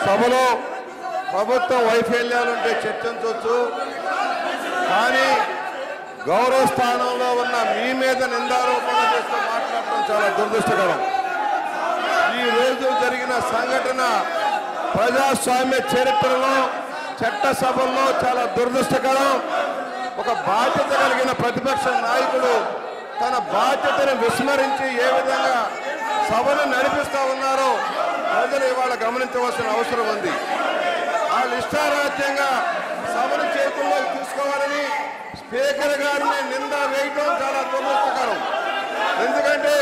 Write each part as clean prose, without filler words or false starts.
సభలో ప్రభుత్వం వైఫల్యాలుంటే చర్చించవచ్చు, కానీ గౌరవ స్థానంలో ఉన్న మీ మీద నిందారోపణ చేస్తూ మాట్లాడటం చాలా దురదృష్టకరం. ఈ రోజు జరిగిన సంఘటన ప్రజాస్వామ్య చరిత్రలో చట్టసభల్లో చాలా దురదృష్టకరం. ఒక బాధ్యత కలిగిన ప్రతిపక్ష నాయకుడు తన బాధ్యతను విస్మరించి ఏ విధంగా సభను నడిపిస్తా ఉన్నారో ప్రజలు ఇవాళ గమనించవలసిన అవసరం ఉంది. వాళ్ళు ఇష్టారాజ్యంగా సభను చేతుల్లో తీసుకోవాలని స్పీకర్ గారిని నింద వేయటం చాలా దురదృష్టకరం. ఎందుకంటే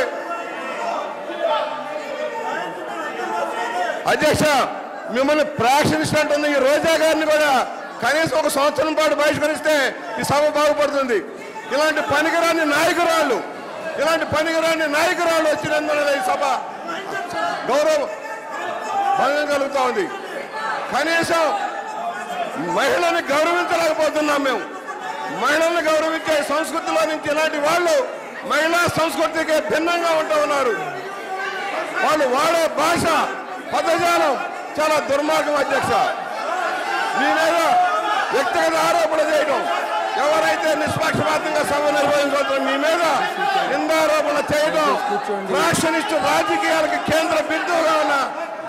అధ్యక్ష, మిమ్మల్ని ప్రాక్షించినట్టుంది ఈ రోజా గారిని కూడా కనీసం ఒక సంవత్సరం పాటు బహిష్కరిస్తే ఈ సభ బాగుపడుతుంది. ఇలాంటి పనికిరాని నాయకురాలు వచ్చినందువల్ల ఈ సభ గౌరవ భంగం కలుగుతా ఉంది. కనీసం మహిళల్ని గౌరవించలేకపోతున్నాం. మేము మహిళల్ని గౌరవించే సంస్కృతిలో నుంచి ఇలాంటి వాళ్ళు మహిళా సంస్కృతికి భిన్నంగా ఉంటూ ఉన్నారు. వాళ్ళు వాడే భాష పదజాలం చాలా దుర్మార్గం. అధ్యక్ష, మీ మీద వ్యక్తిగత ఆరోపణ చేయడం, ఎవరైతే నిష్పక్షపాతంగా సభ నిర్వహించడం మీ మీద నిందారోపణ చేయడం ఫ్యాక్షనిస్ట్ రాజకీయాలకు కేంద్ర బిందువుగా ఉన్న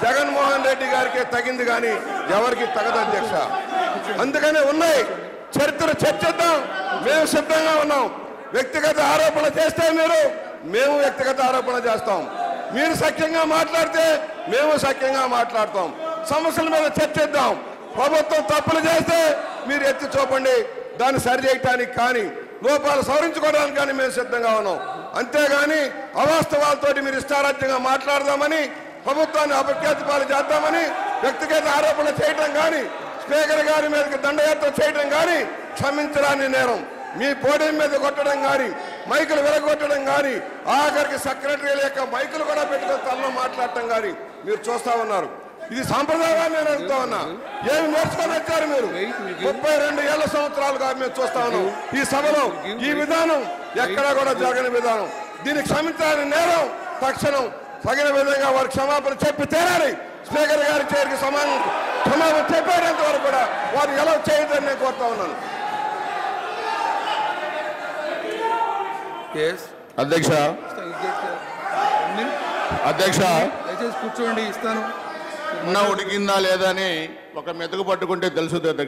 జగన్మోహన్ రెడ్డి గారికి తగింది, కానీ ఎవరికి తగదు అధ్యక్ష. అందుకనే ఉన్నాయి చరిత్ర చర్చిద్దాం, మేము సిద్ధంగా ఉన్నాం. వ్యక్తిగత ఆరోపణ చేస్తే మేము వ్యక్తిగత ఆరోపణ చేస్తాం. మీరు సఖ్యంగా మాట్లాడితే మేము సఖ్యంగా మాట్లాడతాం. సమస్యల మీద చర్చిద్దాం. ప్రభుత్వం తప్పులు చేస్తే మీరు ఎత్తి చూపండి, దాన్ని సరిచేయటానికి కానీ లోపాలు సవరించుకోవడానికి కానీ మేము సిద్ధంగా ఉన్నాం. అంతేగాని అవాస్తవాలతోటి మీరు ఇష్టారాజ్యంగా మాట్లాడదామని, ప్రభుత్వాన్ని అపఖ్యాతి పాలు చేద్దామని వ్యక్తిగత ఆరోపణ చేయడం కానీ, స్పీకర్ గారి మీదకి దండయాత్ర చేయడం కానీ క్షమించరాని నేరం. మీ పోడియం మీద కొట్టడం కానీ, మైకులు విరగొట్టడం కానీ, ఆఖరికి సెక్రటరీల యొక్క మైకులు కూడా పెట్టుకుని తనలో మాట్లాడటం కానీ మీరు చూస్తా ఉన్నారు. ఇది సాంప్రదాయాన్ని నేను అడుగుతా ఉన్నా. ఏమి నేర్చుకొని వచ్చారు మీరు? 32 ఏళ్ల సంవత్సరాలుగా మేము చూస్తా ఉన్నాం. ఈ సభలో ఈ విధానం ఎక్కడా కూడా జరగని విధానం. దీన్ని క్షమించాలని నేరం. తక్షణం తగిన విధంగా వారు క్షమాపణ చెప్పి తీరాలి. స్పీకర్ గారి చేరికి క్షమాపణ చెప్పేంత వరకు కూడా వారు ఎలా చేయదని నేను కోరుతా ఉన్నాను. అధ్యక్ష కూర్చోండి, ఇస్తాను. ఉడికిందా లేదా అని ఒక మెతుకు పట్టుకుంటే తెలుసుది అధ్యక్ష.